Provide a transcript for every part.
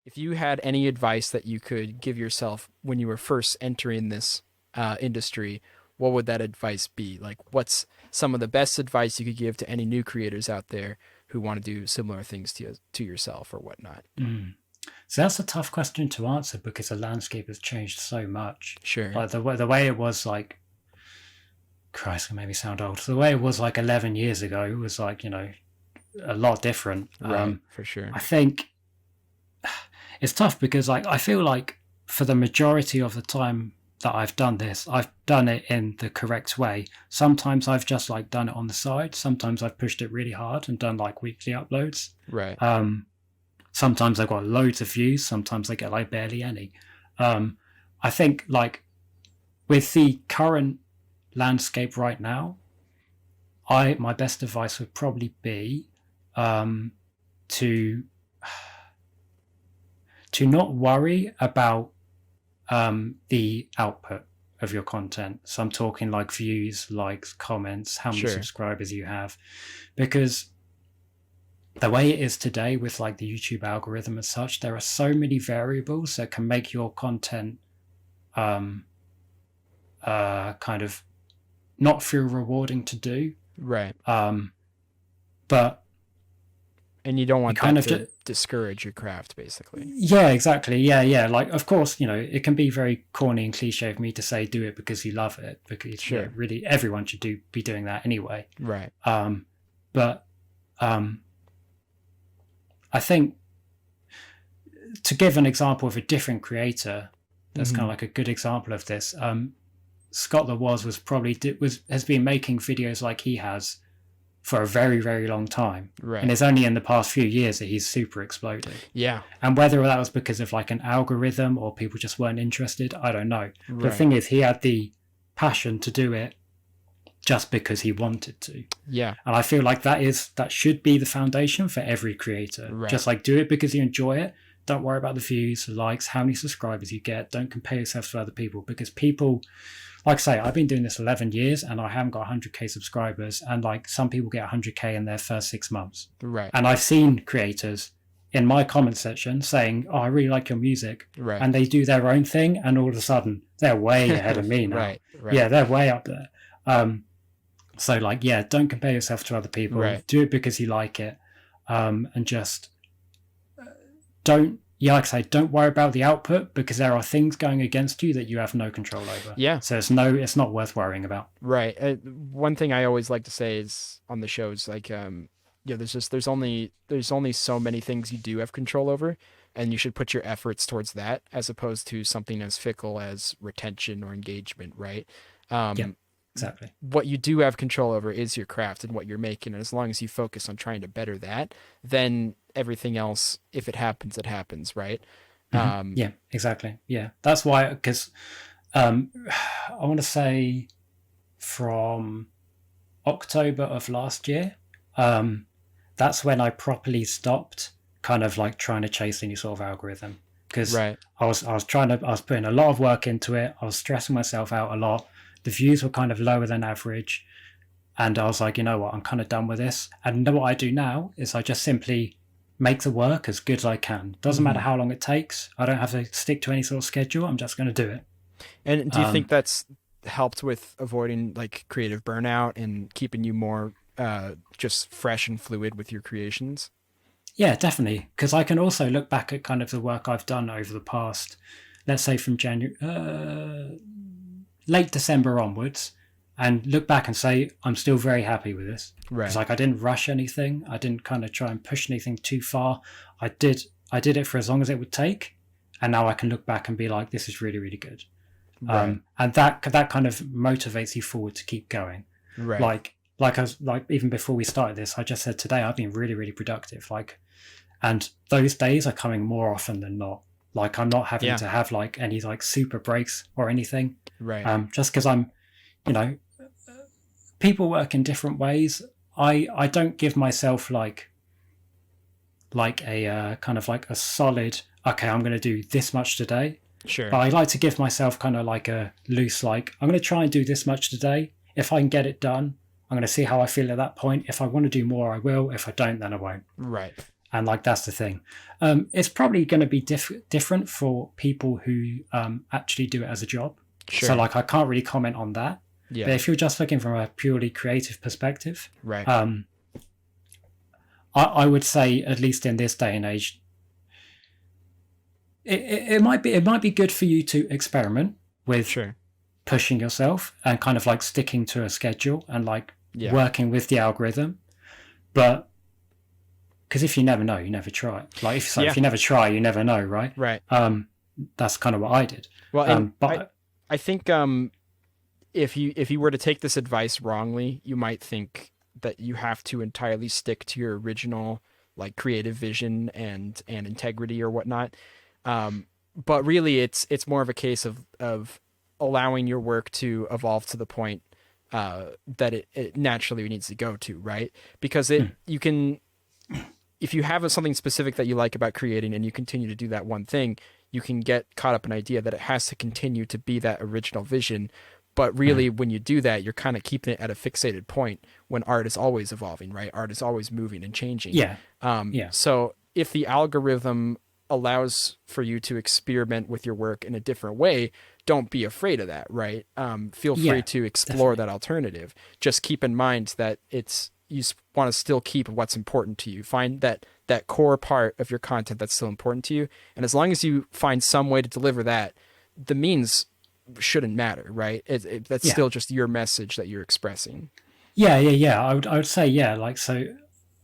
If you had any advice that you could give yourself when you were first entering this industry, what would that advice be? Like, what's some of the best advice you could give to any new creators out there who want to do similar things to yourself or whatnot? Mm. So that's a tough question to answer because the landscape has changed so much. Sure. Like the way it was like, Christ, it made me sound old. So the way it was like 11 years ago was like, a lot different. Right, for sure. I think it's tough because like I feel like for the majority of the time that I've done this, I've done it in the correct way. Sometimes I've just like done it on the side. Sometimes I've pushed it really hard and done like weekly uploads. Right. Sometimes I've got loads of views. Sometimes I get like barely any. I think like with the current landscape right now, my best advice would probably be to not worry about the output of your content. So I'm talking like views, likes, comments, how many Sure. subscribers you have, because the way it is today with like the YouTube algorithm and such, there are so many variables that can make your content kind of not feel rewarding to do. Right. But and you don't want kind that of to discourage your craft, basically. yeah, exactly. Yeah. Like, of course, it can be very corny and cliche of me to say do it because you love it, because Sure. really everyone should be doing that anyway. Right. But I think to give an example of a different creator, that's kind of like a good example of this. Scott the Was has been making videos like he has for a very, very long time. Right. And it's only in the past few years that he's super exploded. Yeah. And whether that was because of like an algorithm or people just weren't interested, I don't know. Right. The thing is, he had the passion to do it just because he wanted to. Yeah. And I feel like that should be the foundation for every creator. Right. Just like do it because you enjoy it. Don't worry about the views, the likes, how many subscribers you get. Don't compare yourself to other people, because people, like I say, I've been doing this 11 years and I haven't got 100k subscribers, and like some people get 100k in their first 6 months. Right. And I've seen creators in my comment section saying, "Oh, I really like your music," Right. and they do their own thing, and all of a sudden they're way ahead of me now. Right. Yeah, they're way up there. So like, yeah, don't compare yourself to other people. Right. Do it because you like it, and just don't. Yeah, like I say, don't worry about the output, because there are things going against you that you have no control over. Yeah. So it's not worth worrying about. Right. One thing I always like to say is on the shows, like, there's only so many things you do have control over, and you should put your efforts towards that as opposed to something as fickle as retention or engagement. Right. Yeah, exactly. What you do have control over is your craft and what you're making. And as long as you focus on trying to better that, then everything else, if it happens, it happens. Right. Yeah, exactly. Yeah. That's why, because I want to say from October of last year, that's when I properly stopped kind of like trying to chase any sort of algorithm, because Right. I was putting a lot of work into it. I was stressing myself out a lot. The views were kind of lower than average. And I was like, you know what, I'm kind of done with this. And what I do now is I just simply make the work as good as I can. Doesn't matter how long it takes. I don't have to stick to any sort of schedule. I'm just going to do it. And do you think that's helped with avoiding like creative burnout and keeping you more just fresh and fluid with your creations? Yeah, definitely. Because I can also look back at kind of the work I've done over the past, let's say from late December onwards, and look back and say, I'm still very happy with this. Right. It's like I didn't rush anything. I didn't kind of try and push anything too far. I did it for as long as it would take. And now I can look back and be like, this is really, really good. Right. And that kind of motivates you forward to keep going. Right. Like even before we started this, I just said today, I've been really, really productive. And those days are coming more often than not. Like I'm not having to have like any like super breaks or anything. Right. Just because I'm, people work in different ways. I don't give myself like a kind of like a solid, okay, I'm going to do this much today. Sure. But I like to give myself kind of like a loose, like I'm going to try and do this much today. If I can get it done, I'm going to see how I feel at that point. If I want to do more, I will. If I don't, then I won't. Right. And like that's the thing. It's probably going to be different for people who actually do it as a job. Sure. So like I can't really comment on that. Yeah. But if you're just looking from a purely creative perspective, Right. I would say, at least in this day and age, it might be good for you to experiment with Sure. pushing yourself and kind of like sticking to a schedule and like Yeah. working with the algorithm. But because if you never know, you never try. Like if you never try, you never know, right? Right. That's kind of what I did. Well, and but I think if you were to take this advice wrongly, you might think that you have to entirely stick to your original like creative vision and integrity or whatnot. But really, it's more of a case of allowing your work to evolve to the point that it naturally needs to go to, right? Because you can, if you have something specific that you like about creating and you continue to do that one thing, you can get caught up in an idea that it has to continue to be that original vision. But really, when you do that, you're kind of keeping it at a fixated point when art is always evolving, right? Art is always moving and changing. Yeah. So if the algorithm allows for you to experiment with your work in a different way, don't be afraid of that, right? Feel free to explore that alternative. Just keep in mind that you want to still keep what's important to you. Find that core part of your content that's still important to you. And as long as you find some way to deliver that, the means shouldn't matter, right? That's still just your message that you're expressing. Yeah. I would say, like, so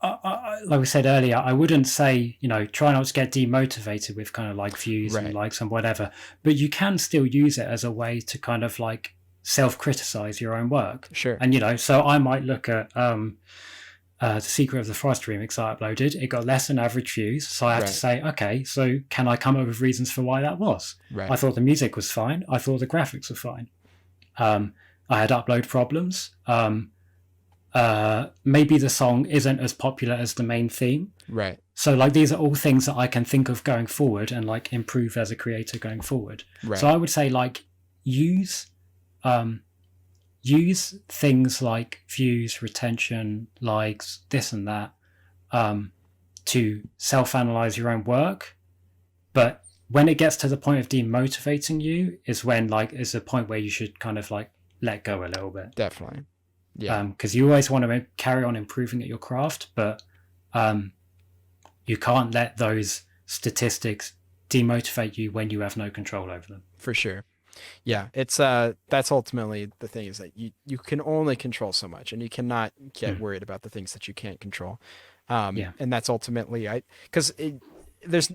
like we said earlier, I wouldn't say, try not to get demotivated with kind of like views and likes and whatever, but you can still use it as a way to kind of like self-criticize your own work. Sure. And, so I might look at The Secret of the Frost remix I uploaded. It got less than average views. So I have to say, okay, so can I come up with reasons for why that was? Right. I thought the music was fine. I thought the graphics were fine. I had upload problems. Maybe the song isn't as popular as the main theme. Right. So like these are all things that I can think of going forward and like improve as a creator going forward. Right. So I would say like use things like views, retention, likes, this and that, to self-analyze your own work. But when it gets to the point of demotivating you is when like is the point where you should kind of like let go a little bit. Definitely. Yeah. Because you always want to carry on improving at your craft, but you can't let those statistics demotivate you when you have no control over them. For sure. Yeah, it's that's ultimately the thing, is that you can only control so much, and you cannot get worried about the things that you can't control. And that's ultimately because there's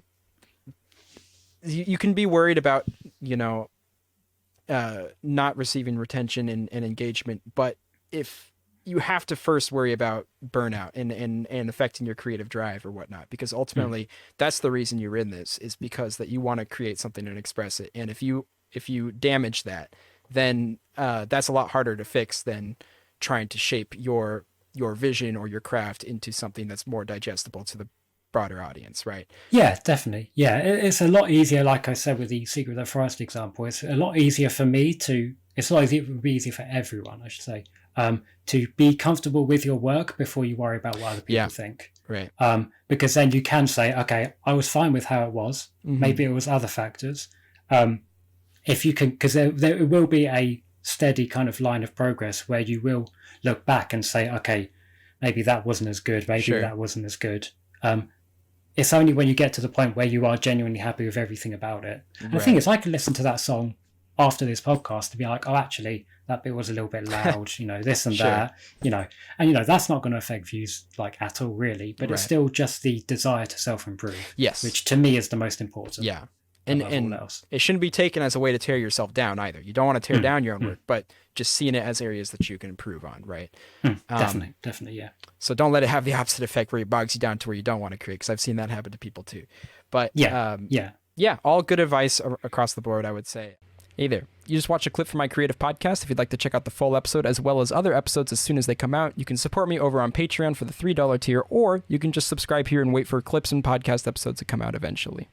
you can be worried about not receiving retention and engagement, but if you have to first worry about burnout and affecting your creative drive or whatnot, because ultimately that's the reason you're in this, is because that you want to create something and express it. And if you damage that, then that's a lot harder to fix than trying to shape your vision or your craft into something that's more digestible to the broader audience, right? Yeah, definitely. Yeah, it's a lot easier, like I said with the Secret of the Forest example, it's a lot easier for me to, it's a lot easier, it would be easier for everyone, I should say, to be comfortable with your work before you worry about what other people think. Right. Because then you can say, okay, I was fine with how it was. Maybe it was other factors. If you can, because there will be a steady kind of line of progress where you will look back and say, okay, maybe that wasn't as good. Maybe that wasn't as good. It's only when you get to the point where you are genuinely happy with everything about it. And the thing is, I can listen to that song after this podcast to be like, oh, actually, that bit was a little bit loud, this and that, and that's not going to affect views like at all, really. But it's still just the desire to self-improve. Yes. Which to me is the most important. Yeah. And it shouldn't be taken as a way to tear yourself down either. You don't want to tear down your own work, but just seeing it as areas that you can improve on, right? Definitely, yeah. So don't let it have the opposite effect where it bogs you down to where you don't want to create, because I've seen that happen to people too. But yeah, all good advice across the board, I would say. Hey there. You just watched a clip from my creative podcast. If you'd like to check out the full episode as well as other episodes as soon as they come out, you can support me over on Patreon for the $3 tier, or you can just subscribe here and wait for clips and podcast episodes to come out eventually.